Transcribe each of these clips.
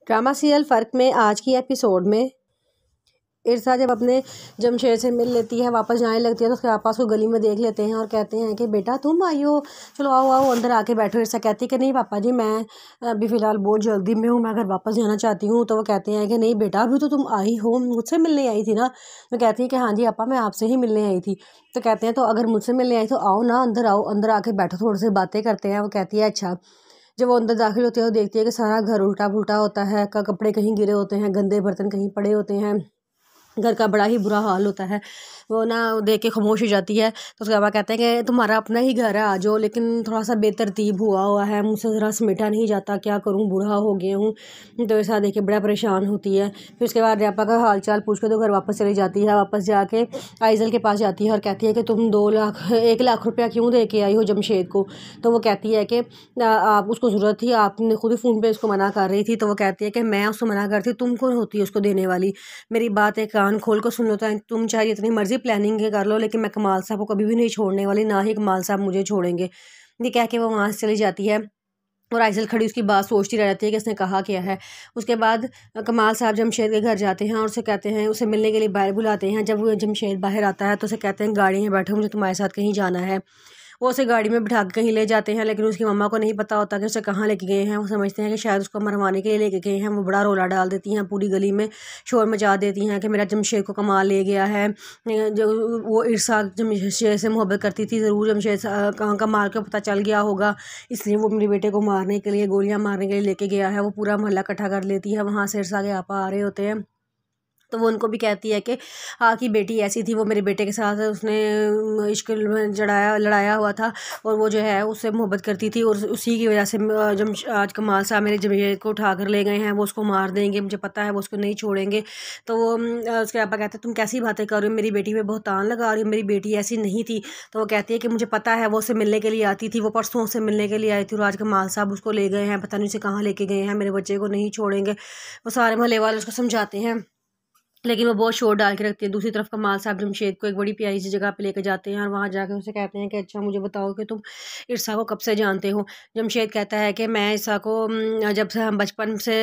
Drama serial फ़र्क में आज की एपिसोड में इरसा जब अपने जमशेद से मिल लेती है, वापस जाने लगती है तो उसके पापा उसको गली में देख लेते हैं और कहते हैं कि बेटा तुम आई हो, चलो आओ आओ अंदर आके बैठो। इरसा कहती है कि नहीं पापा जी, मैं अभी फ़िलहाल बहुत जल्दी में हूँ, मैं घर वापस जाना चाहती हूँ। तो वो कहते हैं कि नहीं बेटा, अभी तो तुम आई हो, मुझसे मिलने आई थी ना। तो कहती है कि हाँ जी पापा, मैं आपसे ही मिलने आई थी। तो कहते हैं तो अगर मुझसे मिलने आई तो आओ ना, अंदर आओ, अंदर आके बैठो, थोड़ी सी बातें करते हैं। वो कहती है अच्छा। जब वो अंदर दाखिल होती है तो देखती है कि सारा घर उल्टा पुल्टा होता है, कपड़े कहीं गिरे होते हैं, गंदे बर्तन कहीं पड़े होते हैं, घर का बड़ा ही बुरा हाल होता है। वो ना देख के खामोश हो जाती है। तो उसके पापा कहते हैं कि तुम्हारा अपना ही घर है, आ जाओ, लेकिन थोड़ा सा बेतरतीब हुआ है, मुझसे ज़रा समेटा नहीं जाता, क्या करूँ, बूढ़ा हो गया हूँ। तो ऐसा देख के बड़ा परेशान होती है। फिर उसके बाद अध्यापक का हाल चाल पूछ के तो घर वापस चली जाती है। वापस जाके आइज़ल के पास जाती है और कहती है कि तुम 1 लाख रुपया क्यों दे के आई हो जमशेद को। तो वो कहती है कि आप उसको ज़रूरत थी, आपने खुद ही फ़ोन पे उसको मना कर रही थी। तो वो कहती है कि मैं उसको मना करती, तुम कौन होती है उसको देने वाली, मेरी बात एक कान खोल कर सुन लो। तो तुम चाहे जितनी मर्जी प्लानिंग कर लो, लेकिन मैं कमाल साहब को कभी भी नहीं छोड़ने वाली, ना ही कमाल साहब मुझे छोड़ेंगे। ये कह के वो वहाँ से चली जाती है और आइज़ल खड़ी उसकी बात सोचती रह जाती है कि इसने कहा क्या है। उसके बाद कमाल साहब जमशेद के घर जाते हैं और उसे कहते हैं, उसे मिलने के लिए बाहर बुलाते हैं। जब वो जमशेद बाहर आता है तो उसे कहते हैं गाड़ी में बैठो, मुझे तुम्हारे साथ कहीं जाना है। वो उसे गाड़ी में बिठा के कहीं ले जाते हैं, लेकिन उसकी मम्मा को नहीं पता होता कि उसे कहाँ लेके गए हैं। वो समझते हैं कि शायद उसको मरवाने के लिए लेके गए हैं। वो बड़ा रोला डाल देती हैं, पूरी गली में शोर मचा देती हैं कि मेरा जमशेद को कमाल ले गया है। जो वो इरसा जमशेद से मोहब्बत करती थी, ज़रूर जमशेद कमाल को पता चल गया होगा, इसलिए वो मेरे बेटे को मारने के लिए, गोलियां मारने के लिए लेके गया है। वो पूरा मोहल्ला इकट्ठा कर लेती है। वहाँ से इरसा के आपा आ रहे होते हैं तो वो उनको भी कहती है कि की बेटी ऐसी थी, वो मेरे बेटे के साथ उसने इश्क लड़ाया हुआ था और वो जो है उससे मोहब्बत करती थी, और उसी की वजह से जब आज कमाल साहब मेरे जमीयत को उठा कर ले गए हैं, वो उसको मार देंगे, मुझे पता है वो उसको नहीं छोड़ेंगे। तो वो उसके पापा कहते हैं तुम कैसी बातें कर रही हो, मेरी बेटी पे बहुतान लगा रही हो, मेरी बेटी ऐसी नहीं थी। तो वो कहती है कि मुझे पता है, वो उससे मिलने के लिए आती थी, वो परसों से मिलने के लिए आई थी और आज कमाल साहब उसको ले गए हैं, पता नहीं उसे कहाँ लेके गए हैं, मेरे बच्चे को नहीं छोड़ेंगे। वो सारे मोहल्ले वाले उसको समझाते हैं, लेकिन वो बहुत शोर डाल के रखती है। दूसरी तरफ कमाल साहब जमशेद को एक बड़ी प्यारी सी जगह पे लेके जाते हैं और वहाँ जाके उसे कहते हैं कि अच्छा मुझे बताओ कि तुम इरसा को कब से जानते हो। जमशेद कहता है कि मैं इरसा को जब से हम बचपन से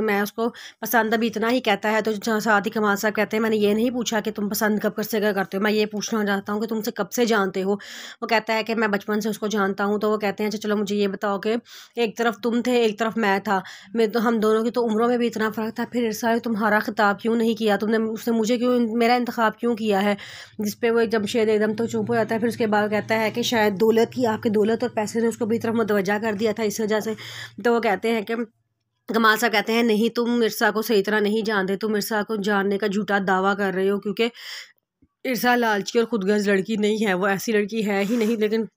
मैं उसको पसंद, अभी इतना ही कहता है। तो साथ ही कमाल साहब कहते हैं मैंने ये नहीं पूछा कि तुम पसंद कब से क्या करते हो, मैं ये पूछना चाहता हूँ कि तुमसे कब से जानते हो। वो कहता है कि मैं बचपन से उसको जानता हूँ। तो वो कहते हैं अच्छा चलो मुझे ये बताओ कि एक तरफ तुम थे, एक तरफ मैं था, मैं तो हम दोनों की तो उम्रों में भी इतना फ़र्क था, फिर इरसा ने तुम्हारा खिताब क्यों नहीं किया, तुमने उसने मुझे क्यों, मेरा इंतखाब क्यों किया है। जिस पे वो जमशेद एकदम तो चुप हो जाता है। फिर उसके बाद कहता है कि शायद दौलत ही, आपकी दौलत और पैसे ने उसको भी तरफ मुतवज्जा कर दिया था, इस वजह से। तो वो कहते हैं कि कमाल साहब कहते हैं नहीं, तुम मिर्ज़ा को सही तरह नहीं जानते, तुम मिर्ज़ा को जानने का झूठा दावा कर रहे हो, क्योंकि इरसा लालची और खुदगर्ज लड़की नहीं है, वो ऐसी लड़की है ही नहीं। लेकिन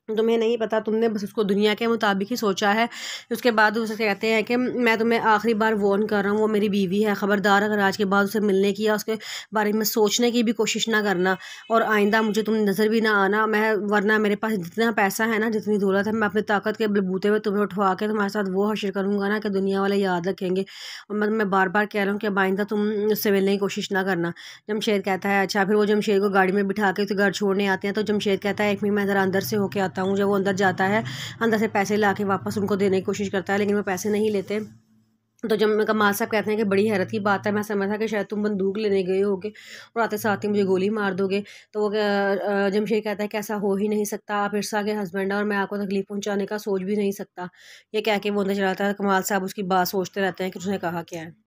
तुम्हें नहीं पता, तुमने बस उसको दुनिया के मुताबिक ही सोचा है। उसके बाद उसे कहते हैं कि मैं तुम्हें आखिरी बार वार्न कर रहा हूँ, वो मेरी बीवी है, ख़बरदार अगर आज के बाद उसे मिलने की या उसके बारे में सोचने की भी कोशिश ना करना, और आइंदा मुझे तुम नज़र भी ना आना। मैं वरना मेरे पास जितना पैसा है ना, जितनी दौलत है, मैं अपनी ताकत के बलबूते में तुम्हें उठवा के तुम्हारे साथ वो हशर करूँगा ना कि दुनिया वाले याद रखेंगे। और मैं बार बार कह रहा हूँ कि अब आइंदा तुम उससे मिलने की कोशिश ना करना। जमशेद कहता है अच्छा। फिर वो जमशेद को गाड़ी में बिठा के उसे घर छोड़ने आते हैं। तो जमशेद कहता है एक मिनट, मैं ज़रा अंदर से होके आता हूँ। जब वो अंदर जाता है, अंदर से पैसे ला के वापस उनको देने की कोशिश करता है, लेकिन वो पैसे नहीं लेते। तो जब कमाल साहब कहते हैं कि बड़ी हैरत की बात है, मैं समझा कि शायद तुम बंदूक लेने गए होगे और आते साथ ही मुझे गोली मार दोगे। तो वो जमशेद कहता है कि ऐसा हो ही नहीं सकता, आप इरसा के हस्बैंड हैं और मैं आपको तकलीफ पहुंचाने का सोच भी नहीं सकता। ये कह के वो अंदर चला जाता है। कमाल साहब उसकी बात सोचते रहते हैं कि उसने कहा क्या है।